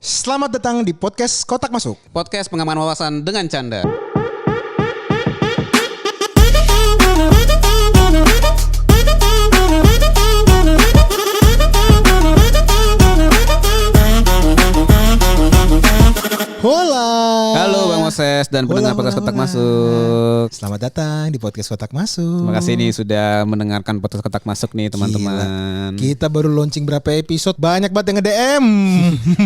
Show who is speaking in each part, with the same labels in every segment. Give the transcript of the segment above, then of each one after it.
Speaker 1: Selamat datang di podcast Kotak Masuk.
Speaker 2: Podcast pengaman wawasan dengan canda.
Speaker 1: Hola.
Speaker 2: Halo Bang Moses dan pendengar podcast Kotak Masuk.
Speaker 1: Selamat datang di podcast Kotak Masuk.
Speaker 2: Terima kasih nih sudah mendengarkan podcast Kotak Masuk nih teman-teman.
Speaker 1: Kita baru launching berapa episode, banyak banget yang nge-DM.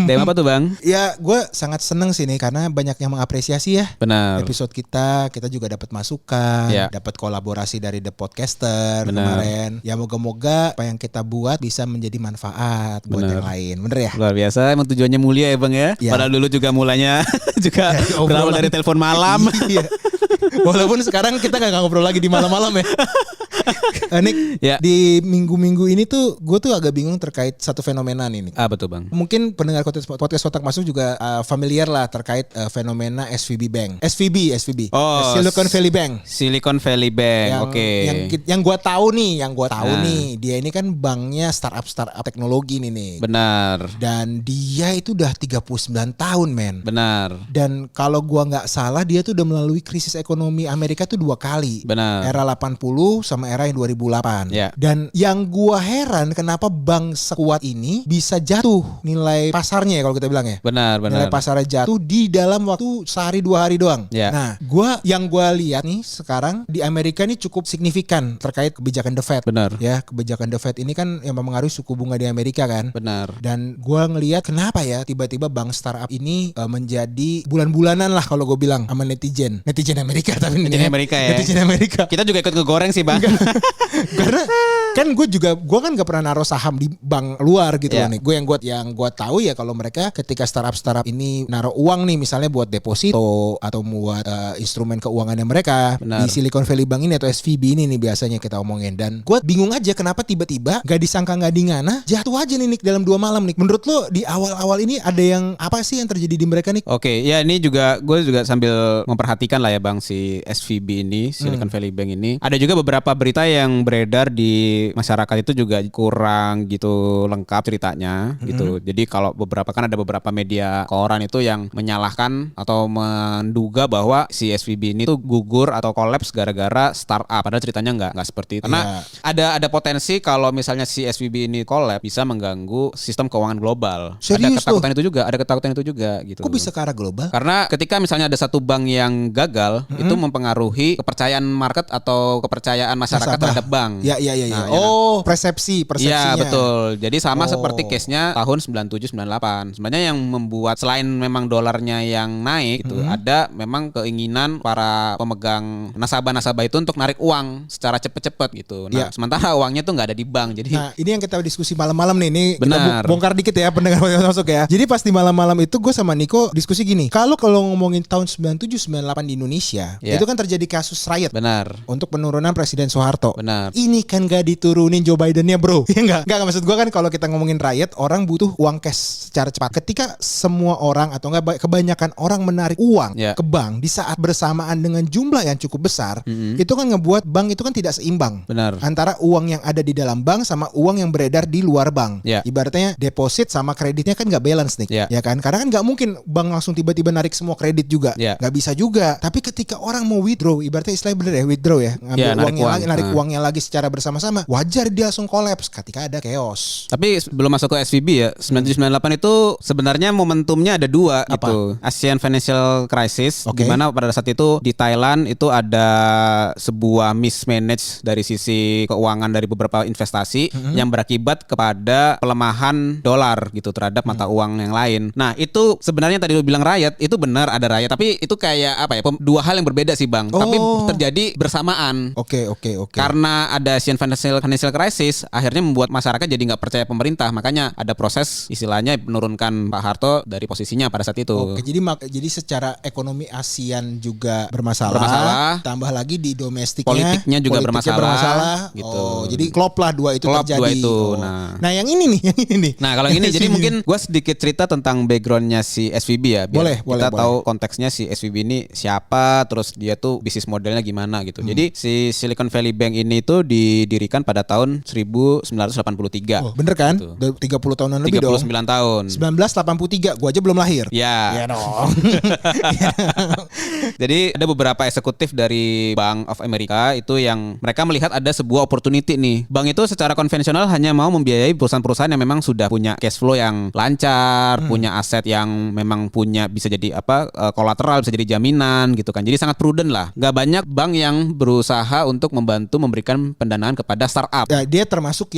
Speaker 2: DM apa tuh Bang?
Speaker 1: Ya, gue sangat seneng sih nih karena banyak yang mengapresiasi ya.
Speaker 2: Benar.
Speaker 1: Episode kita juga dapat masukan,
Speaker 2: Ya.
Speaker 1: dapat kolaborasi dari The Podcaster
Speaker 2: Benar.
Speaker 1: kemarin. Ya moga-moga apa yang kita buat bisa menjadi manfaat buat
Speaker 2: Benar.
Speaker 1: yang lain. Bener ya?
Speaker 2: Luar biasa, emang tujuannya mulia ya Bang ya.
Speaker 1: Ya.
Speaker 2: Padahal dulu juga mulanya juga
Speaker 1: Dari
Speaker 2: berawal
Speaker 1: obrolan.
Speaker 2: dari telepon malam.
Speaker 1: Iya. Walaupun sekarang kita gak ngobrol lagi di malam-malam ya. Nick,
Speaker 2: Ya.
Speaker 1: di minggu-minggu ini tuh gue tuh agak bingung terkait satu fenomena nih, Nick.
Speaker 2: Ah betul Bang.
Speaker 1: Mungkin pendengar podcast Kotak Masuk juga familiar lah terkait fenomena SVB Bank. SVB.
Speaker 2: Oh,
Speaker 1: Silicon Valley Bank.
Speaker 2: Silicon Valley Bank. Oke.
Speaker 1: Yang gue tahu nih, dia ini kan banknya startup teknologi nih.
Speaker 2: Benar.
Speaker 1: Dan dia itu udah 39 tahun, men.
Speaker 2: Benar.
Speaker 1: Dan kalau gua nggak salah dia tuh udah melalui krisis ekonomi Amerika tuh 2 kali.
Speaker 2: Benar.
Speaker 1: Era 80 sama era yang 2008.
Speaker 2: Ya.
Speaker 1: Dan yang gua heran kenapa bank sekuat ini bisa jatuh nilai pasarnya ya kalau kita bilang ya.
Speaker 2: Benar.
Speaker 1: Nilai pasarnya jatuh di dalam waktu sehari 2 hari doang.
Speaker 2: Ya.
Speaker 1: Nah, yang gua lihat nih sekarang di Amerika ini cukup signifikan terkait kebijakan The Fed.
Speaker 2: Benar.
Speaker 1: Ya, kebijakan The Fed ini kan yang mempengaruhi suku bunga di Amerika kan.
Speaker 2: Benar.
Speaker 1: Dan gue ngelihat kenapa ya tiba-tiba bank startup ini menjadi bulan-bulanan lah kalau gue bilang sama netizen Amerika tapi
Speaker 2: Netizen Amerika ya.
Speaker 1: Netizen Amerika.
Speaker 2: Kita juga ikut ngegoreng sih Bang.
Speaker 1: Karena kan gue kan gak pernah naruh saham di bank luar gitu
Speaker 2: Ya.
Speaker 1: loh nih. Yang gue tahu ya kalau mereka ketika startup ini naruh uang nih misalnya buat deposito atau buat instrumen keuangannya mereka.
Speaker 2: Benar.
Speaker 1: Di Silicon Valley Bank ini atau SVB ini nih biasanya kita omongin. Dan gue bingung aja kenapa tiba-tiba gak disangka gak dingana jatuh aja nih Nick dalam 2 malam nih. Menurut lo di awal-awal ini ada yang apa sih yang terjadi di mereka nih?
Speaker 2: Oke, ya ini juga gue juga sambil memperhatikan lah ya Bang si SVB ini, Silicon Valley Bank ini. Ada juga beberapa berita yang beredar di masyarakat itu juga kurang gitu lengkap ceritanya gitu. Jadi kalau ada beberapa media koran itu yang menyalahkan atau menduga bahwa si SVB ini tuh gugur atau kolaps gara-gara startup. Padahal ceritanya nggak seperti itu. Karena ada potensi kalau misalnya si SVB ini kolaps bisa mengganggu sistem keuangan global.
Speaker 1: Serius
Speaker 2: Ada ketakutan itu juga gitu.
Speaker 1: Kok bisa ke arah global?
Speaker 2: Karena ketika misalnya ada satu bank yang gagal, itu mempengaruhi kepercayaan market atau kepercayaan masyarakat terhadap bank.
Speaker 1: Ya.
Speaker 2: Nah,
Speaker 1: Persepsinya.
Speaker 2: Iya betul. Jadi sama
Speaker 1: Oh.
Speaker 2: seperti case-nya tahun 97-98. Sebenarnya yang membuat selain memang dolarnya yang naik gitu, ada memang keinginan para pemegang nasabah-nasabah itu untuk narik uang secara cepet-cepet gitu. Nah,
Speaker 1: Ya.
Speaker 2: sementara uangnya tuh nggak ada di bank. Jadi
Speaker 1: Nah, ini yang kita diskusi malam-malam nih. Ini
Speaker 2: Benar.
Speaker 1: kita bongkar dikit ya pendengar masuk ya. Jadi pas di malam-malam itu gue sama Niko diskusi gini. Kalau ngomongin tahun 97-98 di Indonesia,
Speaker 2: Ya.
Speaker 1: itu kan terjadi kasus riot
Speaker 2: benar.
Speaker 1: untuk penurunan Presiden Soeharto.
Speaker 2: Benar.
Speaker 1: Ini kan gak diturunin Joe Biden-nya bro. Iya enggak maksud gue kan kalau kita ngomongin riot, orang butuh uang cash secara cepat. Ketika semua orang atau enggak kebanyakan orang menarik uang
Speaker 2: Ya.
Speaker 1: ke bank di saat bersamaan dengan jumlah yang cukup besar, itu kan ngebuat bank itu kan tidak seimbang.
Speaker 2: Benar.
Speaker 1: Antara uang yang ada di dalam bank sama uang yang beredar di luar bank.
Speaker 2: Ya.
Speaker 1: Ibaratnya deposit sama kreditnya kan gak balance nih.
Speaker 2: Ya.
Speaker 1: Kan? Karena kan gak mungkin bank langsung tiba-tiba narik semua kredit juga.
Speaker 2: Ya.
Speaker 1: Gak bisa juga. Tapi ketika orang mau withdraw, ibaratnya istilahnya bener ya, withdraw ya. Ngambil
Speaker 2: Ya, narik
Speaker 1: uangnya
Speaker 2: uang.
Speaker 1: lagi, narik uangnya lagi secara bersama-sama. Wajar dia langsung kolaps ketika ada chaos.
Speaker 2: Tapi belum masuk ke SVB ya, 9798 itu sebenarnya momentumnya ada 2
Speaker 1: Apa?
Speaker 2: gitu. Asian Financial Crisis,
Speaker 1: Oke.
Speaker 2: di mana pada saat itu di Thailand itu ada sebuah mismanage dari sisi keuangan dari beberapa investasi yang berakibat kepada pelemahan dolar gitu terhadap mata uang yang lain. Nah, itu sebenarnya tadi lu bilang riot, itu benar ada riot, tapi itu kayak apa ya? 2 hal yang berbeda sih, Bang. Tapi terjadi bersamaan.
Speaker 1: Oke.
Speaker 2: Karena ada Asian Financial Crisis, akhirnya membuat masyarakat jadi nggak percaya pemerintah. Makanya ada proses istilahnya menurunkan Pak Harto dari posisinya pada saat itu.
Speaker 1: Oke, jadi secara ekonomi ASEAN juga bermasalah. Tambah lagi di domestiknya
Speaker 2: Politiknya juga bermasalah, gitu.
Speaker 1: Oh, jadi klop lah 2 itu
Speaker 2: Klop
Speaker 1: terjadi.
Speaker 2: 2 itu.
Speaker 1: Oh.
Speaker 2: Nah.
Speaker 1: yang ini nih.
Speaker 2: Nah kalau ini jadi mungkin gue sedikit cerita tentang backgroundnya si SVB ya. Biar
Speaker 1: Boleh.
Speaker 2: kita tahu konteksnya si SVB ini siapa, terus dia tuh bisnis modelnya gimana gitu. Jadi si Silicon Valley Valley Bank ini tuh didirikan pada tahun 1983.
Speaker 1: Oh, bener kan?
Speaker 2: Gitu.
Speaker 1: 30 tahunan lebih dong.
Speaker 2: 39 tahun.
Speaker 1: 1983, gua aja belum lahir.
Speaker 2: Ya.
Speaker 1: Iya dong.
Speaker 2: Jadi ada beberapa eksekutif dari Bank of America itu yang mereka melihat ada sebuah opportunity nih. Bank itu secara konvensional hanya mau membiayai perusahaan-perusahaan yang memang sudah punya cash flow yang lancar, punya aset yang memang punya bisa jadi kolateral, bisa jadi jaminan gitu kan. Jadi sangat prudent lah. Gak banyak bank yang berusaha untuk membantu memberikan pendanaan kepada startup.
Speaker 1: Ya, dia termasuk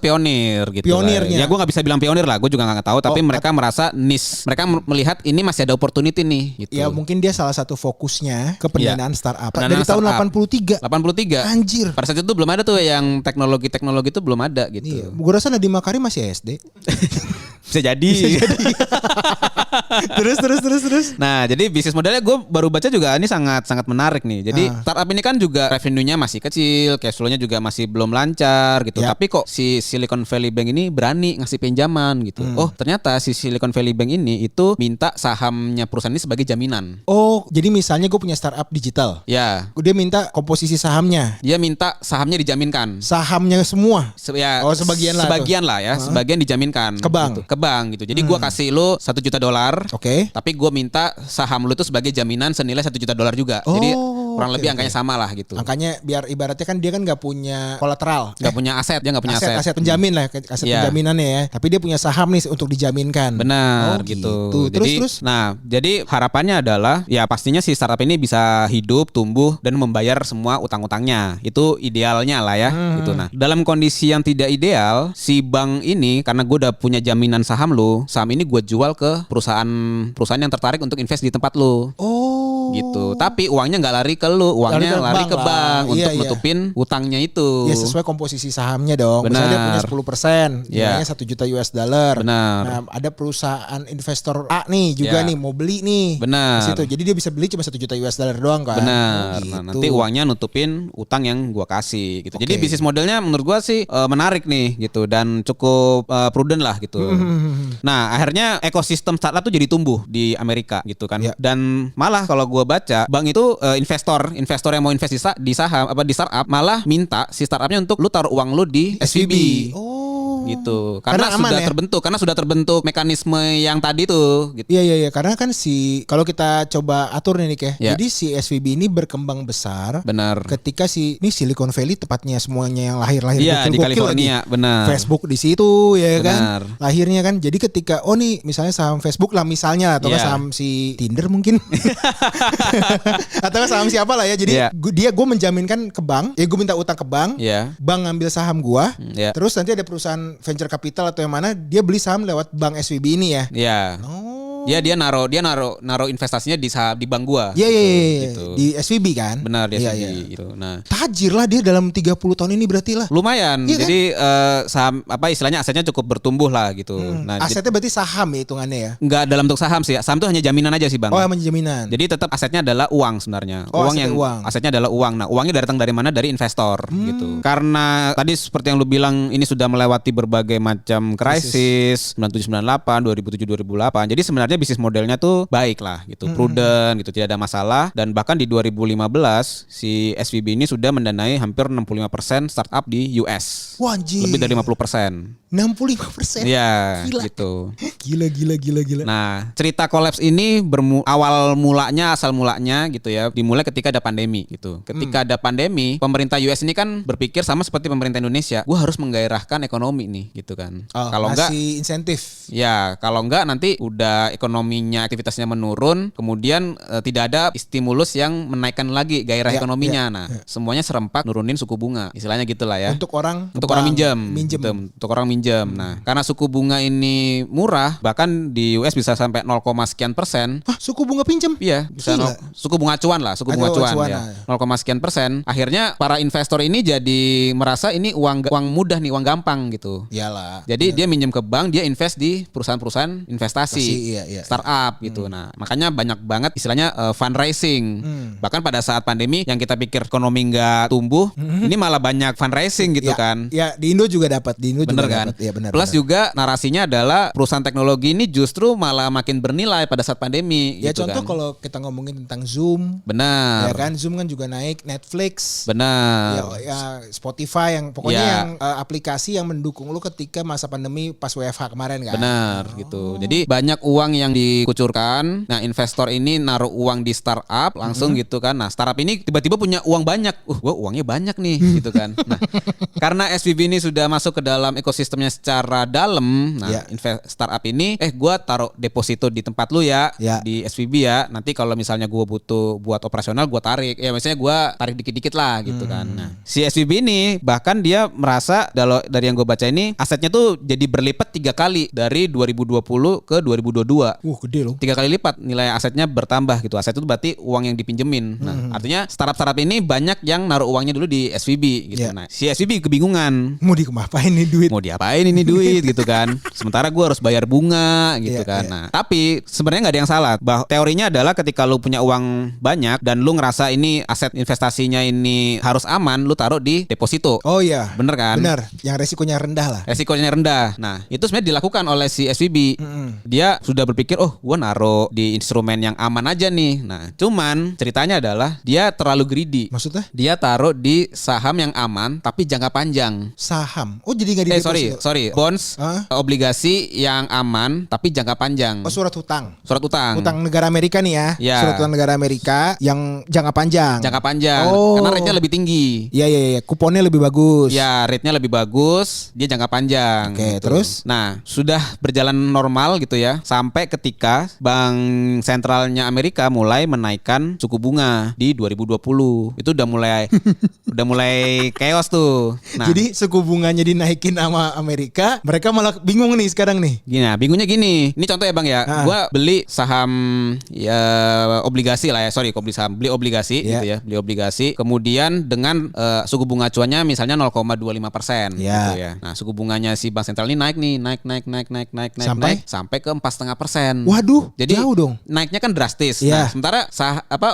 Speaker 2: pionir gitu.
Speaker 1: Pionirnya.
Speaker 2: Ya gue nggak bisa bilang pionir lah, gue juga nggak tahu. Tapi mereka merasa niche. Mereka melihat ini masih ada opportunity nih. Gitu.
Speaker 1: Ya mungkin dia salah satu fokusnya ke pendanaan startup.
Speaker 2: Pendanaan
Speaker 1: dari tahun
Speaker 2: startup.
Speaker 1: 83.
Speaker 2: 83.
Speaker 1: Anjir.
Speaker 2: Pada saat itu belum ada tuh yang teknologi itu belum ada gitu.
Speaker 1: Iya. Gue rasa Nadiem Makarim masih SD.
Speaker 2: Bisa jadi. terus. Nah, jadi bisnis modelnya gue baru baca juga ini sangat menarik nih. Jadi startup ini kan juga revenue-nya masih kecil, cash flow-nya juga masih belum lancar gitu.
Speaker 1: Ya.
Speaker 2: Tapi kok si Silicon Valley Bank ini berani ngasih pinjaman gitu. Oh, ternyata si Silicon Valley Bank ini itu minta sahamnya perusahaan ini sebagai jaminan.
Speaker 1: Oh, jadi misalnya gue punya startup digital.
Speaker 2: Ya.
Speaker 1: Dia minta komposisi sahamnya.
Speaker 2: Dia minta sahamnya dijaminkan.
Speaker 1: Sahamnya semua.
Speaker 2: Sebagian lah ya. Sebagian dijaminkan.
Speaker 1: Ke bank.
Speaker 2: Gitu. Ke bank gitu. Jadi gua kasih lu $1 juta.
Speaker 1: Oke.
Speaker 2: Tapi gua minta saham lu itu sebagai jaminan senilai $1 juta juga. Jadi kurang lebih angkanya sama lah gitu.
Speaker 1: Angkanya biar ibaratnya kan dia kan nggak punya kolateral.
Speaker 2: Nggak punya aset, dia nggak punya aset.
Speaker 1: Aset penjamin lah, aset penjaminannya ya. Tapi dia punya saham nih untuk dijaminkan.
Speaker 2: Benar gitu. Terus. Nah, jadi harapannya adalah ya pastinya si startup ini bisa hidup, tumbuh dan membayar semua utang-utangnya. Itu idealnya lah ya gitu. Nah, dalam kondisi yang tidak ideal, si bank ini karena gue udah punya jaminan saham lu, saham ini gue jual ke perusahaan yang tertarik untuk invest di tempat lu.
Speaker 1: Oh.
Speaker 2: Gitu. Tapi uangnya nggak lari ke lu, uangnya lari ke bank untuk nutupin utangnya itu.
Speaker 1: Ya sesuai komposisi sahamnya dong.
Speaker 2: Benar.
Speaker 1: Misalnya dia punya 10%, nilainya $1 juta.
Speaker 2: Benar.
Speaker 1: Nah, ada perusahaan investor A nih juga nih mau beli nih.
Speaker 2: Benar.
Speaker 1: Di situ. Jadi dia bisa beli cuma $1 juta doang kan.
Speaker 2: Benar.
Speaker 1: Gitu.
Speaker 2: Nah, nanti uangnya nutupin utang yang gua kasih gitu. Jadi bisnis modelnya menurut gua sih menarik nih gitu dan cukup prudent lah gitu. Nah, akhirnya ekosistem startup tuh jadi tumbuh di Amerika gitu kan.
Speaker 1: Ya.
Speaker 2: Dan malah kalau gua baca, bank itu investor yang mau invest di saham di startup malah minta si startupnya untuk lu taruh uang lu di SVB. Gitu. Karena sudah terbentuk mekanisme yang tadi tuh gitu.
Speaker 1: Iya karena kan kalau kita coba atur nih Nick ya.
Speaker 2: Ya.
Speaker 1: Jadi si SVB ini berkembang besar.
Speaker 2: Benar.
Speaker 1: Ketika ini Silicon Valley tepatnya semuanya yang lahir
Speaker 2: Iya, di California,
Speaker 1: lagi.
Speaker 2: benar.
Speaker 1: Facebook di situ ya
Speaker 2: benar.
Speaker 1: Kan. Lahirnya kan. Jadi ketika nih misalnya saham Facebook lah misalnya atau saham si Tinder mungkin. Atau saham siapa lah ya. Jadi gue menjaminkan ke bank, gue minta utang ke bank. Bank ngambil saham gue. Terus nanti ada perusahaan venture capital atau yang mana dia beli saham lewat bank SVB ini ya.
Speaker 2: Iya. Dia naruh investasinya di bank gua.
Speaker 1: Iya.
Speaker 2: Gitu.
Speaker 1: Di SVB kan?
Speaker 2: Benar, di SVB gitu. Nah,
Speaker 1: tajir lah dia dalam 30 tahun ini berarti lah.
Speaker 2: Lumayan.
Speaker 1: Iya,
Speaker 2: jadi saham istilahnya asetnya cukup bertumbuh lah gitu. Nah,
Speaker 1: asetnya berarti saham ya hitungannya ya.
Speaker 2: Enggak dalam bentuk saham sih. Saham itu hanya jaminan aja sih, Bang.
Speaker 1: Oh, hanya jaminan.
Speaker 2: Jadi tetap asetnya adalah uang sebenarnya. Asetnya adalah uang. Nah, uangnya datang dari mana? Dari investor gitu. Karena tadi seperti yang lu bilang ini sudah melewati berbagai macam krisis 97 98, 2007 2008. Jadi sebenarnya bisnis modelnya tuh baik lah gitu, prudent gitu, tidak ada masalah dan bahkan di 2015 si SVB ini sudah mendanai hampir 65% startup di US.
Speaker 1: Wah, anjir.
Speaker 2: Lebih dari 50%.
Speaker 1: 65%.
Speaker 2: Iya,
Speaker 1: gila.
Speaker 2: Gitu.
Speaker 1: Gila.
Speaker 2: Nah, cerita kolaps ini asal mulanya gitu ya, dimulai ketika ada pandemi gitu. Ketika ada pandemi, pemerintah US ini kan berpikir sama seperti pemerintah Indonesia, gua harus menggairahkan ekonomi nih gitu kan.
Speaker 1: Kalau enggak insentif.
Speaker 2: Ya, kalau enggak nanti udah ekonominya, aktivitasnya menurun, kemudian tidak ada stimulus yang menaikkan lagi gairah ekonominya. Semuanya serempak nurunin suku bunga. Istilahnya gitulah ya.
Speaker 1: Untuk orang
Speaker 2: minjem. Gitu, untuk orang minjem. Nah, karena suku bunga ini murah, bahkan di US bisa sampai 0, sekian persen.
Speaker 1: Hah, suku bunga pinjam?
Speaker 2: Iya, bisa suku bunga acuan lah, bunga acuan ya. 0, sekian persen. Akhirnya para investor ini jadi merasa ini uang mudah nih, uang gampang gitu.
Speaker 1: Iyalah.
Speaker 2: Jadi dia minjem ke bank, dia invest di perusahaan-perusahaan investasi, startup gitu. Nah, makanya banyak banget istilahnya fundraising. Bahkan pada saat pandemi yang kita pikir ekonomi nggak tumbuh, ini malah banyak fundraising gitu kan.
Speaker 1: Ya, di Indo juga dapat.
Speaker 2: Bener kan?
Speaker 1: Iya, benar.
Speaker 2: Plus juga narasinya adalah perusahaan teknologi ini justru malah makin bernilai pada saat pandemi.
Speaker 1: Ya
Speaker 2: gitu
Speaker 1: contoh
Speaker 2: kan.
Speaker 1: kalau kita ngomongin tentang Zoom.
Speaker 2: Benar.
Speaker 1: Ya kan Zoom kan juga naik, Netflix.
Speaker 2: Benar.
Speaker 1: Ya Spotify yang pokoknya yang aplikasi yang mendukung lu ketika masa pandemi pas WFH kemarin kan.
Speaker 2: Benar gitu. Jadi banyak uang yang dikucurkan. Nah, investor ini naruh uang di startup langsung gitu kan. Nah, startup ini tiba-tiba punya uang banyak. Gua uangnya banyak nih gitu kan. Nah, karena SVB ini sudah masuk ke dalam ekosistemnya secara dalam. Nah, startup ini gua taruh deposito di tempat lu ya, di SVB ya. Nanti kalau misalnya gua butuh buat operasional gua tarik. Ya misalnya gua tarik dikit-dikit lah gitu kan. Nah, si SVB ini bahkan dia merasa dari yang gue baca ini asetnya tuh jadi berlipat 3 kali dari 2020 ke 2022.
Speaker 1: Gede loh.
Speaker 2: 3 kali lipat nilai asetnya bertambah gitu. Aset itu berarti uang yang dipinjemin. Nah, artinya startup ini banyak yang naruh uangnya dulu di SVB gitu. Nah, si SVB kebingungan.
Speaker 1: Mau diapain nih duit?
Speaker 2: Mau diapain ini duit gitu kan. Sementara gue harus bayar bunga gitu kan. Nah, tapi sebenarnya nggak ada yang salah. Teorinya adalah ketika lu punya uang banyak dan lu ngerasa ini aset investasinya ini harus aman, lu taruh di deposito.
Speaker 1: Oh iya.
Speaker 2: Bener kan?
Speaker 1: Bener. Yang resikonya rendah lah.
Speaker 2: Resikonya rendah. Nah, itu sebenarnya dilakukan oleh si SVB. Dia sudah berpikir, gue naruh di instrumen yang aman aja nih. Nah, cuman ceritanya adalah dia terlalu greedy.
Speaker 1: Maksudnya?
Speaker 2: Dia taruh di saham yang aman tapi jangka panjang.
Speaker 1: Saham? Oh jadi nggak di deposito?
Speaker 2: Sorry. Bonds, obligasi yang aman tapi jangka panjang.
Speaker 1: Oh surat hutang.
Speaker 2: Surat utang.
Speaker 1: Utang negara Amerika nih ya. Surat utang negara Amerika yang jangka panjang.
Speaker 2: Jangka panjang. Karena rate-nya lebih tinggi.
Speaker 1: Iya. Kuponnya lebih bagus.
Speaker 2: Ya, rate-nya lebih bagus. Dia jangka panjang.
Speaker 1: Oke,
Speaker 2: gitu.
Speaker 1: terus?
Speaker 2: Nah, sudah berjalan normal gitu ya. Sampai ketika Bank Sentralnya Amerika mulai menaikkan suku bunga di 2020. Itu udah mulai chaos tuh. Nah,
Speaker 1: jadi suku bunganya dinaikin sama Amerika, mereka malah bingung nih sekarang nih.
Speaker 2: Bingungnya gini. Ini contoh ya Bang ya. Gua beli saham obligasi lah ya. Beli obligasi gitu ya. Beli obligasi. Kemudian dengan suku bunga acuannya misalnya 0,25% gitu ya. Nah, suku bunganya si Bank Sentral ini naik sampai ke 4,5%.
Speaker 1: Waduh,
Speaker 2: jadi
Speaker 1: jauh dong.
Speaker 2: Naiknya kan drastis. Nah, sementara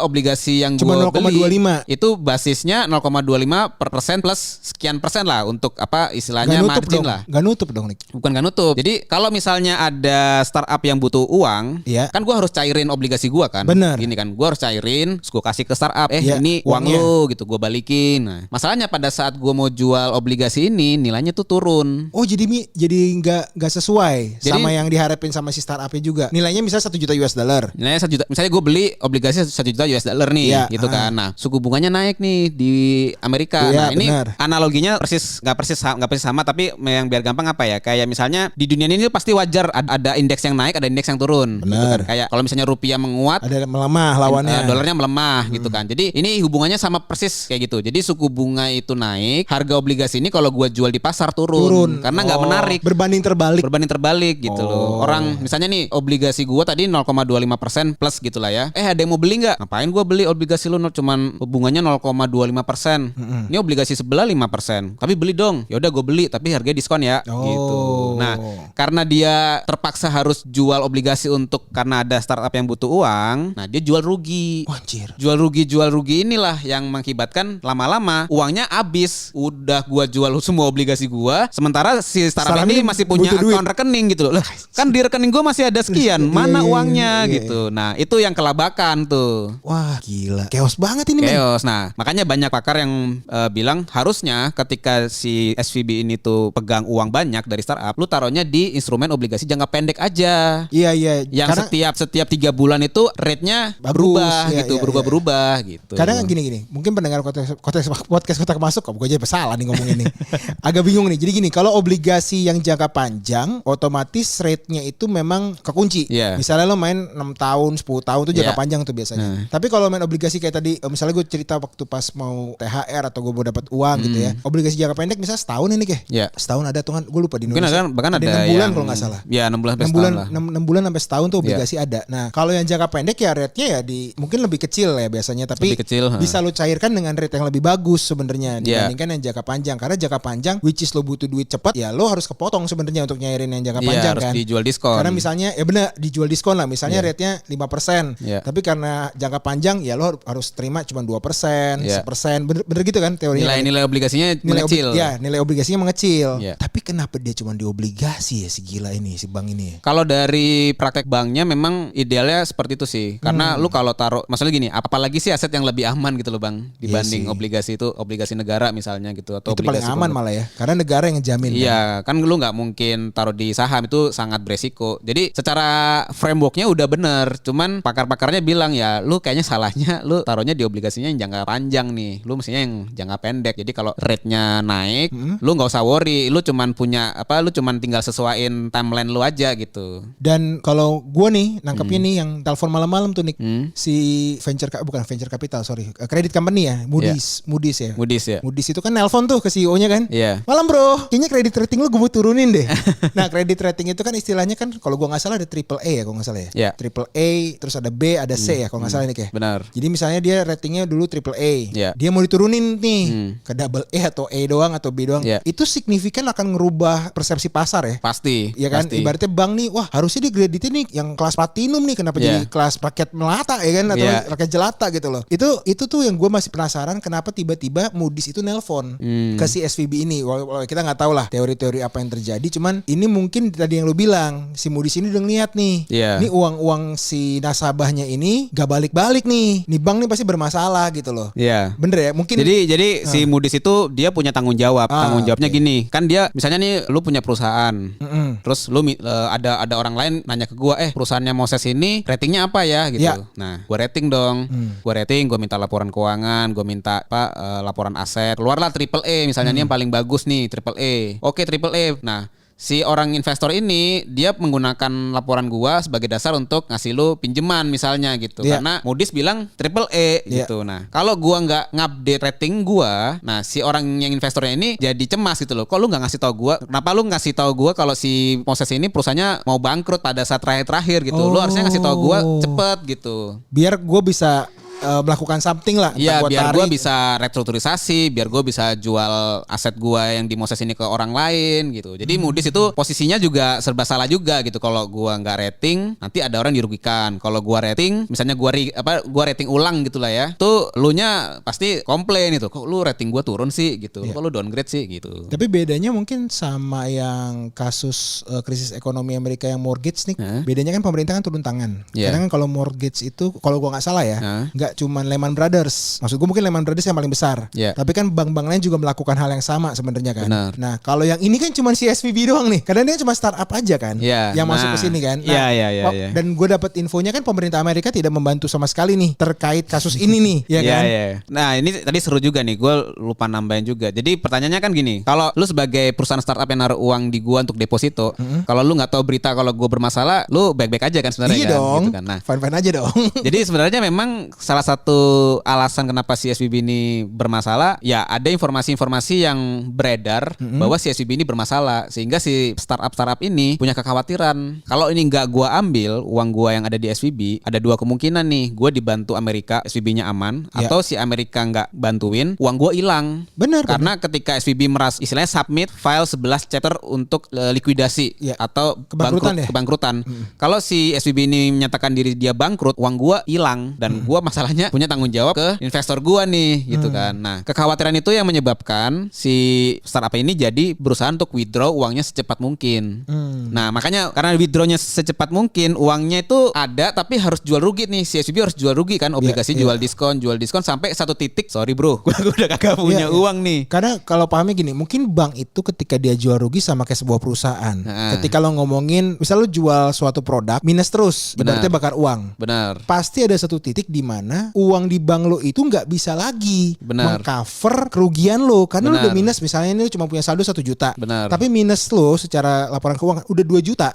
Speaker 2: obligasi yang
Speaker 1: cuma 0,25
Speaker 2: itu basisnya 0,25% plus sekian persen lah untuk istilahnya margin
Speaker 1: dong.
Speaker 2: lah.
Speaker 1: Gak nutup dong nih.
Speaker 2: Bukan gak nutup. Jadi kalau misalnya ada startup yang butuh uang, kan gue harus cairin obligasi gue kan.
Speaker 1: Bener.
Speaker 2: Gini kan, gue harus cairin, gue kasih ke startup. Ini uang lu gitu, gue balikin. Nah, masalahnya pada saat gue mau jual obligasi ini, nilainya tuh turun.
Speaker 1: Oh jadi nggak sesuai sama yang diharapin sama si startupnya juga. Nilainya misalnya $1 juta.
Speaker 2: Nilainya 1 juta. Misalnya gue beli obligasi $1 juta nih, gitu kan. Nah, suku bunganya naik nih di Amerika. Nah, ini analoginya nggak persis sama, tapi yang biar gampang kayak misalnya di dunia ini pasti wajar ada indeks yang naik, ada indeks yang turun. Gitu kan. Kayak kalau misalnya rupiah menguat,
Speaker 1: ada melemah lawannya.
Speaker 2: Dolarnya melemah gitu kan. Jadi ini hubungannya sama persis kayak gitu. Jadi suku bunga itu naik, harga obligasi ini kalau gua jual di pasar turun. Karena nggak menarik.
Speaker 1: Berbanding terbalik
Speaker 2: gitu loh. Orang misalnya nih obligasi gua tadi 0,25% plus gitulah ya. Ada yang mau beli nggak? Ngapain gua beli obligasi lu cuman bunganya 0,25%. Ini obligasi sebelah 5%. Tapi beli dong. Ya udah gua beli tapi harganya diskon ya gitu. Nah, karena dia terpaksa harus jual obligasi karena ada startup yang butuh uang, nah dia jual rugi.
Speaker 1: Anjir.
Speaker 2: Jual rugi inilah yang mengakibatkan lama-lama uangnya habis. Udah gua jual semua obligasi gua, sementara si startup ini masih punya akun rekening gitu loh. Kan di rekening gua masih ada sekian, mana uangnya gitu. Nah, itu yang kelabakan tuh.
Speaker 1: Wah, gila. Chaos banget ini,
Speaker 2: Chaos. Nah, makanya banyak pakar yang bilang harusnya ketika si SVB ini tuh pegang uang banyak dari startup, lu taruhnya di instrumen obligasi jangka pendek aja.
Speaker 1: Iya.
Speaker 2: Yang setiap 3 bulan itu rate-nya berubah gitu, berubah gitu.
Speaker 1: Kadang gini. Mungkin pendengar podcast Kotak Masuk, kok gue aja salah nih ngomongin nih. Agak bingung nih. Jadi gini, kalau obligasi yang jangka panjang, otomatis rate-nya itu memang kekunci. Misalnya lo main 6 tahun, 10 tahun itu jangka panjang tuh biasanya. Tapi kalau main obligasi kayak tadi, misalnya gue cerita waktu pas mau THR atau gue mau dapat uang gitu ya. Obligasi jangka pendek misalnya setahun ini setahun ada tuh kan, gue lupa di Indonesia.
Speaker 2: Bahkan ada
Speaker 1: 6 bulan kalau nggak salah.
Speaker 2: Ya 6 bulan sampai setahun lah.
Speaker 1: 6 bulan sampai setahun tuh obligasi ada. Nah, kalau yang jangka pendek ya rate-nya ya mungkin lebih kecil ya biasanya, tapi bisa lo cairkan dengan rate yang lebih bagus sebenarnya dibandingkan yang jangka panjang. Karena jangka panjang which is lo butuh duit cepat, ya lo harus kepotong sebenarnya sebenarnya untuk nyairin yang jangka panjang
Speaker 2: harus
Speaker 1: kan.
Speaker 2: Dijual diskon.
Speaker 1: Karena misalnya benar dijual diskon lah. Misalnya rate-nya 5%. Tapi karena jangka panjang ya lo harus terima cuma 2%, 1%. Bener gitu kan teorinya.
Speaker 2: Nilai obligasinya mengecil.
Speaker 1: Nilai obligasinya mengecil. Tapi kenapa dia cuma di obligasi ya si gila ini, si bank ini?
Speaker 2: Kalau dari praktek banknya memang idealnya seperti itu sih. Karena lu kalau taruh, maksudnya gini, apalagi sih aset yang lebih aman gitu loh Bang dibanding obligasi itu, obligasi negara misalnya gitu atau
Speaker 1: itu
Speaker 2: obligasi
Speaker 1: paling aman malah ya. Karena negara yang ngejamin.
Speaker 2: Iya, kan lu nggak mungkin taruh di saham, itu sangat beresiko. Jadi secara frameworknya udah bener, cuman pakar-pakarnya bilang ya lu kayaknya salahnya lu taruhnya di obligasinya yang jangka panjang nih. Lu mestinya yang jangka pendek. Jadi kalau rate-nya naik, lu nggak usah worry, lu cuman lu cuman tinggal sesuaiin timeline lu aja gitu.
Speaker 1: Dan kalau gue nih nangkepnya nih yang telepon malam-malam tuh Nick, si venture capital, credit company ya, Moody's ya. Moody's itu kan nelpon tuh ke CEO-nya kan. Malam bro, kayaknya kredit rating lu gue turunin deh. Nah kredit rating itu kan istilahnya kan kalau gue nggak salah ada triple A ya kalau nggak salah ya. Triple A, terus ada B, ada C ya kalau nggak salah Nick ya.
Speaker 2: Benar.
Speaker 1: Jadi misalnya dia ratingnya dulu triple A, dia mau diturunin nih ke double A atau A doang atau B doang. Itu signifikan akan ngerubah persepsi pasar ya.
Speaker 2: Pasti.
Speaker 1: Ya kan.
Speaker 2: Pasti.
Speaker 1: Ibaratnya bank nih, wah harusnya dikreditin nih yang kelas platinum nih, kenapa jadi kelas rakyat melata ya kan, atau rakyat jelata gitu loh. Itu tuh yang gue masih penasaran kenapa tiba-tiba Moody's itu nelpon ke si SVB ini. Walau kita nggak tahu lah teori-teori apa yang terjadi, cuman ini mungkin tadi yang lu bilang si Moody's ini udah ngeliat nih, ini uang si nasabahnya ini gak balik-balik nih bank nih pasti bermasalah gitu loh. Bener ya mungkin.
Speaker 2: Jadi si Moody's itu dia punya tanggung jawab. Tanggung jawabnya gini, kan dia misalnya nih lu punya perusahaan, terus lu ada orang lain nanya ke gua, perusahaannya Moses ini ratingnya apa ya gitu. Nah, gua rating dong. Gua minta laporan keuangan, gua minta laporan aset. Keluarlah triple A misalnya, ini yang paling bagus nih, triple A. Oke, triple A. Nah, si orang investor ini dia menggunakan laporan gua sebagai dasar untuk ngasih lu pinjaman misalnya gitu. Karena Moody's bilang triple A gitu. Nah, kalau gua nggak ngupdate rating gua, nah si orang yang investornya ini jadi cemas gitu loh. Kok lu nggak ngasih tahu gua? Kenapa lu ngasih tahu gua kalau si Moses ini perusahaannya mau bangkrut pada saat terakhir gitu. Lu harusnya ngasih tahu gua cepet gitu.
Speaker 1: Biar gua bisa melakukan something lah.
Speaker 2: Iya, biar gue bisa restrukturisasi, biar gue bisa jual aset gue yang di Moses ini ke orang lain gitu. Jadi Moody's itu posisinya juga serba salah juga gitu. Kalau gue nggak rating, nanti ada orang dirugikan. Kalau gue rating, misalnya gue rating ulang gitulah ya, tuh lu nya pasti komplain itu. Kok lu rating gue turun sih gitu? Kok lu downgrade sih gitu?
Speaker 1: Tapi bedanya mungkin sama yang kasus krisis ekonomi Amerika yang mortgage nih. Bedanya kan pemerintah kan turun tangan. Karena kan kalau mortgage itu, kalau gue nggak salah ya, nggak cuman Lehman Brothers. Maksud gue mungkin Lehman Brothers yang paling besar. Tapi kan bank-bank lain juga melakukan hal yang sama sebenarnya kan.
Speaker 2: Benar.
Speaker 1: Nah, kalau yang ini kan cuma si SVB doang nih. Karena dia cuma startup aja kan yang masuk ke sini kan. Nah, dan gue dapat infonya kan pemerintah Amerika tidak membantu sama sekali nih terkait kasus ini nih, ya kan?
Speaker 2: Nah, ini tadi seru juga nih. Gue lupa nambahin juga. Jadi pertanyaannya kan gini, kalau lu sebagai perusahaan startup yang naruh uang di gua untuk deposito, kalau lu nggak tahu berita kalau gue bermasalah, lu baik-baik aja kan sebenarnya.
Speaker 1: Iya
Speaker 2: kan?
Speaker 1: dong.
Speaker 2: Gitu kan? Nah,
Speaker 1: fine-fine aja dong.
Speaker 2: Jadi sebenarnya memang salah satu alasan kenapa si SVB ini bermasalah, ya ada informasi-informasi yang beredar bahwa si SVB ini bermasalah, sehingga si startup ini punya kekhawatiran kalau ini nggak gua ambil uang gua yang ada di SVB, ada dua kemungkinan nih, gua dibantu Amerika, SVB-nya aman, atau si Amerika nggak bantuin, uang gua hilang. Karena ketika SVB istilahnya submit file 11 chapter untuk likuidasi atau kebangkrutan. Kalau si SVB ini menyatakan diri dia bangkrut, uang gua hilang dan gua masalahnya punya tanggung jawab ke investor gua nih gitu kan. Nah, kekhawatiran itu yang menyebabkan si startup ini jadi berusaha untuk withdraw uangnya secepat mungkin. Nah, makanya karena withdrawnya secepat mungkin, uangnya itu ada tapi harus jual rugi nih. Si SVB harus jual rugi kan, obligasi jual diskon sampai satu titik, sorry bro, gua udah kagak punya uang nih.
Speaker 1: Karena kalau pahamnya gini, mungkin bank itu ketika dia jual rugi sama kayak sebuah perusahaan. Ketika lo ngomongin, misal lo jual suatu produk minus terus, ibaratnya bakar uang. Pasti ada satu titik di mana uang di bank lo itu nggak bisa lagi mengcover kerugian lo, karena lo udah minus. Misalnya ini lo cuma punya saldo 1 juta, tapi minus lo secara laporan keuangan udah 2 juta.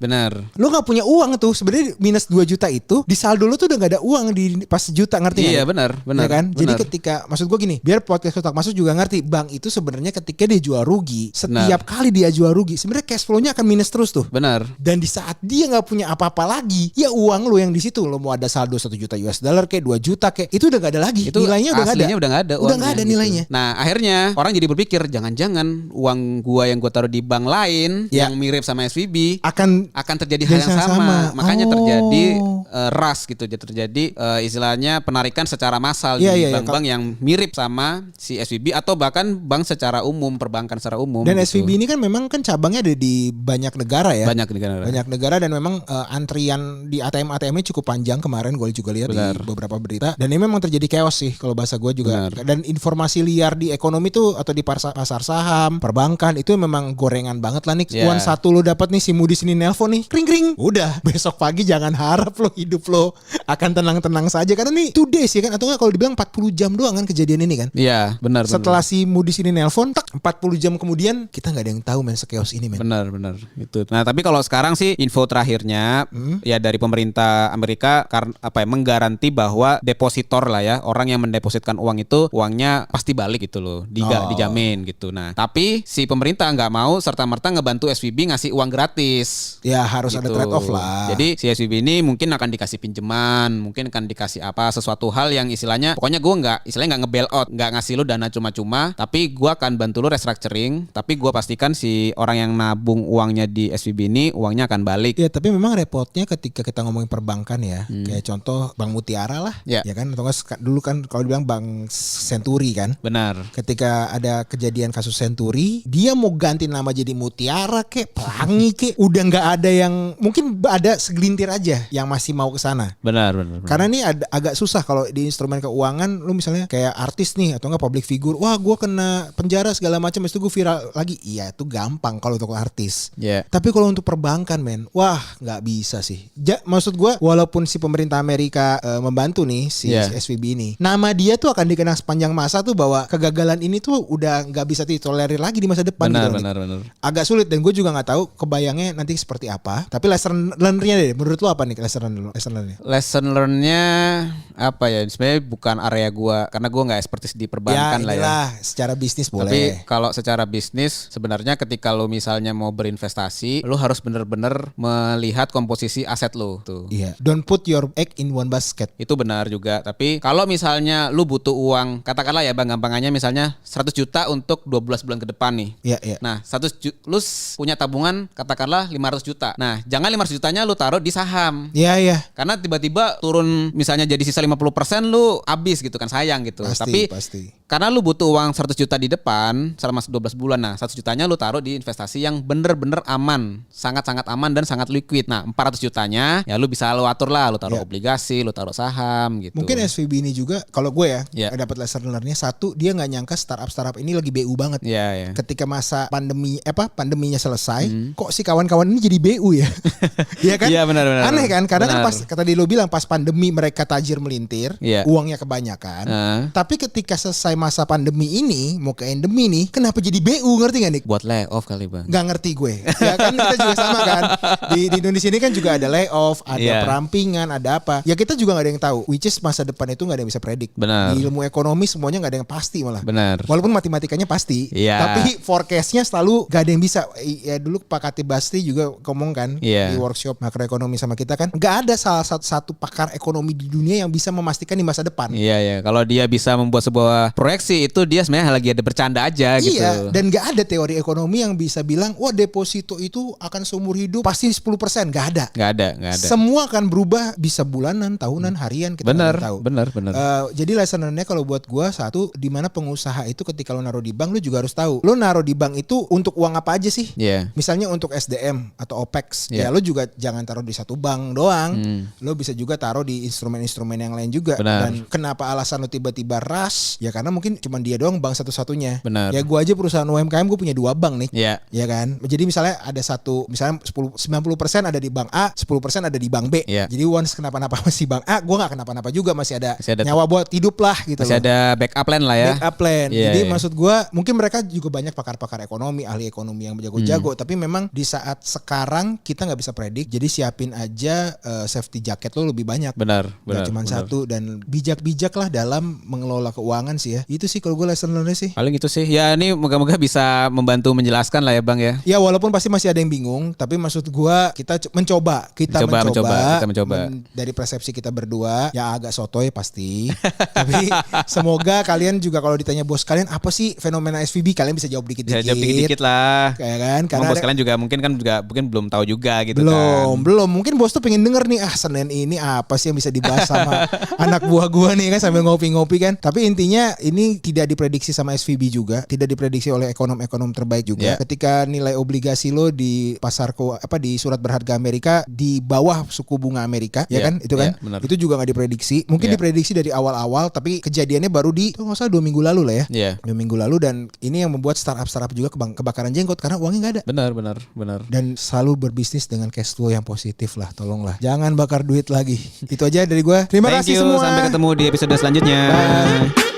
Speaker 1: Lo nggak punya uang tuh sebenarnya. Minus 2 juta itu di saldo lo tuh udah nggak ada uang di pas sejuta, ngerti nggak?
Speaker 2: Iya benar.
Speaker 1: Ya kan? Jadi ketika, maksud gue gini, biar podcast Kotak Masuk juga ngerti, bank itu sebenarnya ketika dia jual rugi, setiap kali dia jual rugi sebenarnya cash flow-nya akan minus terus tuh. Dan di saat dia nggak punya apa-apa lagi, ya uang lo yang di situ, lo mau ada saldo 1 juta US dollar kayak 2 juta dipakai, itu udah gak ada lagi.
Speaker 2: Itu
Speaker 1: nilainya udah
Speaker 2: nggak ada.
Speaker 1: Udah nggak ada nilainya.
Speaker 2: Gitu. Nah akhirnya orang jadi berpikir jangan-jangan uang gua yang gua taruh di bank lain yang mirip sama SVB akan terjadi hal yang sama. Makanya terjadi rush gitu. Terjadi istilahnya penarikan secara massal di bank-bank yang mirip sama si SVB atau bahkan bank secara umum, perbankan secara umum.
Speaker 1: Dan
Speaker 2: gitu.
Speaker 1: SVB ini kan memang kan cabangnya ada di banyak negara ya.
Speaker 2: Banyak negara
Speaker 1: dan memang antrian di ATM-ATM-nya cukup panjang kemarin gue juga lihat di beberapa berita. Dan ini memang terjadi chaos sih kalau bahasa gue juga. Dan informasi liar di ekonomi tuh atau di pasar saham, perbankan itu memang gorengan banget lah nih. Uang satu lo dapat nih si Moody's ini nelpon nih, kring. Udah besok pagi jangan harap lo hidup lo akan tenang-tenang saja karena nih 2 days ya kan, atau enggak kalau dibilang 40 jam doang kan kejadian ini kan.
Speaker 2: Iya, benar.
Speaker 1: Setelah si Moody's ini nelpon, 40 jam kemudian kita nggak ada yang tahu men sekeos ini men.
Speaker 2: Benar itu. Nah tapi kalau sekarang sih info terakhirnya ya dari pemerintah Amerika karena menggaranti bahwa depositor lah ya, orang yang mendepositkan uang itu uangnya pasti balik gitu loh, dijamin gitu. Nah tapi si pemerintah nggak mau serta-merta ngebantu SVB ngasih uang gratis.
Speaker 1: Ya harus
Speaker 2: gitu.
Speaker 1: ada trade off lah.
Speaker 2: Jadi si SVB ini mungkin akan dikasih pinjaman, mungkin akan dikasih sesuatu hal yang istilahnya pokoknya gue nggak nge-bail out, nggak ngasih lu dana cuma-cuma, tapi gue akan bantu lu restructuring, tapi gue pastikan si orang yang nabung uangnya di SVB ini uangnya akan balik.
Speaker 1: Ya tapi memang repotnya ketika kita ngomongin perbankan ya, kayak contoh Bank Mutiara lah, ya kan, atau dulu kan kalau dibilang Bank Senturi kan.
Speaker 2: Benar.
Speaker 1: Ketika ada kejadian kasus Senturi, dia mau ganti nama jadi Mutiara kek, Pelangi kek, udah nggak ada yang, mungkin ada segelintir aja yang masih mau ke sana.
Speaker 2: Benar.
Speaker 1: Karena ini agak susah kalau di instrumen keuangan, lu misalnya kayak artis nih atau enggak public figure, wah gue kena penjara segala macam, itu gue viral lagi. Iya itu gampang kalau untuk artis. Tapi kalau untuk perbankan men, wah nggak bisa sih. Maksud gue walaupun si pemerintah Amerika membantu nih si SVB ini, nama dia tuh akan dikenang sepanjang masa tuh bahwa kegagalan ini tuh udah nggak bisa ditolerir lagi di masa depan.
Speaker 2: Benar.
Speaker 1: Agak sulit dan gue juga nggak tahu kebayangnya nanti seperti apa. Tapi lesson learn-nya deh, menurut lo apa nih lesson learn-nya? Lesson
Speaker 2: learn-nya apa ya? Sebenarnya bukan area gue karena gue nggak expertise di perbankan lah ya.
Speaker 1: Secara bisnis boleh.
Speaker 2: Tapi kalau secara bisnis sebenarnya ketika lo misalnya mau berinvestasi, lo harus benar-benar melihat komposisi aset lo tuh.
Speaker 1: Iya. Don't put your egg in one basket.
Speaker 2: Itu benar juga. Tapi kalau misalnya lo butuh uang, katakanlah ya bang, gampangannya misalnya 100 juta untuk 12 bulan ke depan nih.
Speaker 1: Iya.
Speaker 2: Nah, lu punya tabungan katakanlah 500 juta. Nah, jangan 500 jutanya lu taruh di saham.
Speaker 1: Iya.
Speaker 2: Karena tiba-tiba turun misalnya jadi sisa 50% lu habis gitu kan, sayang gitu.
Speaker 1: Pasti.
Speaker 2: Karena lu butuh uang 100 juta di depan selama 12 bulan. Nah, 100 jutanya lu taruh di investasi yang bener-bener aman, sangat-sangat aman dan sangat liquid. Nah, 400 jutanya ya lu bisa lu atur lah, lu taruh obligasi, lu taruh saham gitu.
Speaker 1: Mungkin SVB ini juga kalau gue dapat lesson learn-nya, satu, dia nggak nyangka startup ini lagi BU banget.
Speaker 2: Iya.
Speaker 1: Ketika masa pandeminya selesai, kok si kawan-kawan ini jadi BU ya? Iya kan?
Speaker 2: Iya benar.
Speaker 1: Aneh kan? Karena kan pas kata lo bilang pas pandemi mereka tajir melintir, uangnya kebanyakan. Tapi ketika selesai masa pandemi ini, mau ke endemi nih, kenapa jadi BU, ngerti gak Nick?
Speaker 2: Buat layoff kali bang.
Speaker 1: Gak ngerti gue. Ya kan kita juga sama kan. Di Indonesia ini kan juga ada layoff, ada perampingan, ada apa. Ya kita juga gak ada yang tahu. Which is masa depan itu gak ada yang bisa predik.
Speaker 2: Benar.
Speaker 1: Di ilmu ekonomi semuanya gak ada yang pasti malah.
Speaker 2: Benar.
Speaker 1: Walaupun matematikanya pasti. Tapi forecastnya selalu gak ada yang bisa. Ya dulu Pak Katib Basti juga ngomong kan di workshop makroekonomi sama kita kan, gak ada salah satu pakar ekonomi di dunia yang bisa memastikan di masa depan.
Speaker 2: Iya. Kalau dia bisa membuat sebuah proyeksi itu dia sebenarnya lagi ada bercanda aja gitu.
Speaker 1: Iya, dan gak ada teori ekonomi yang bisa bilang wah deposito itu akan seumur hidup pasti 10%. Gak ada. Semua akan berubah, bisa bulanan, tahunan, harian, kita nggak tahu.
Speaker 2: Benar.
Speaker 1: Jadi lesson learn-nya kalau buat gue, satu, di mana pengusaha itu ketika lo naruh di bank, lo juga harus tahu lo naruh di bank itu untuk uang apa aja sih. Misalnya untuk SDM atau OPEX, ya lo juga jangan taruh di satu bank doang. Lo bisa juga taruh di instrumen-instrumen yang lain juga. Dan kenapa alasan lo tiba-tiba rush? Ya karena mungkin cuma dia doang bank satu-satunya. Ya gue aja perusahaan UMKM, gue punya 2 bank nih. Ya kan. Jadi misalnya ada misalnya 90% ada di bank A, 10% ada di bank B. Jadi once kenapa-napa masih bank A, gue gak kenapa-napa juga, masih ada nyawa buat hidup lah gitu.
Speaker 2: Masih ada backup plan lah ya.
Speaker 1: Backup plan. Jadi maksud gue mungkin mereka juga banyak pakar-pakar ekonomi, ahli ekonomi yang jago-jago. Tapi memang di saat sekarang kita gak bisa predik. Jadi siapin aja safety jacket lo lebih banyak.
Speaker 2: Benar.
Speaker 1: Gak cuma satu, dan bijak-bijak lah dalam mengelola keuangan sih ya. Itu sih kalau gue lesson learn sih.
Speaker 2: Paling itu sih. Ya ini moga-moga bisa membantu menjelaskan lah ya Bang ya.
Speaker 1: Ya walaupun pasti masih ada yang bingung, tapi maksud gue kita mencoba. Dari persepsi kita berdua ya agak sotoy pasti. Tapi semoga kalian juga kalau ditanya bos kalian apa sih fenomena SVB, kalian bisa jawab dikit-dikit.
Speaker 2: Jawab dikit-dikit lah.
Speaker 1: Kayak kan? Karena
Speaker 2: bos kalian juga mungkin belum tahu juga gitu
Speaker 1: belum. Mungkin bos tuh pengen denger nih, Senin ini apa sih yang bisa dibahas sama anak buah gua nih kan sambil ngopi-ngopi kan. Tapi intinya ini tidak diprediksi sama SVB juga, tidak diprediksi oleh ekonom-ekonom terbaik juga. Ketika nilai obligasi lo di pasar di surat berharga Amerika di bawah suku bunga Amerika, ya kan? Itu kan? Itu juga nggak diprediksi. Mungkin diprediksi dari awal-awal, tapi kejadiannya baru di nggak salah 2 minggu lalu lah ya. 2 minggu lalu, dan ini yang membuat startup juga kebakaran jenggot karena uangnya nggak ada.
Speaker 2: Benar.
Speaker 1: Dan selalu berbisnis dengan cash flow yang positif lah, tolonglah. Jangan bakar duit lagi. Itu aja dari gue. Terima kasih semua.
Speaker 2: Sampai ketemu di episode selanjutnya.
Speaker 1: Bye.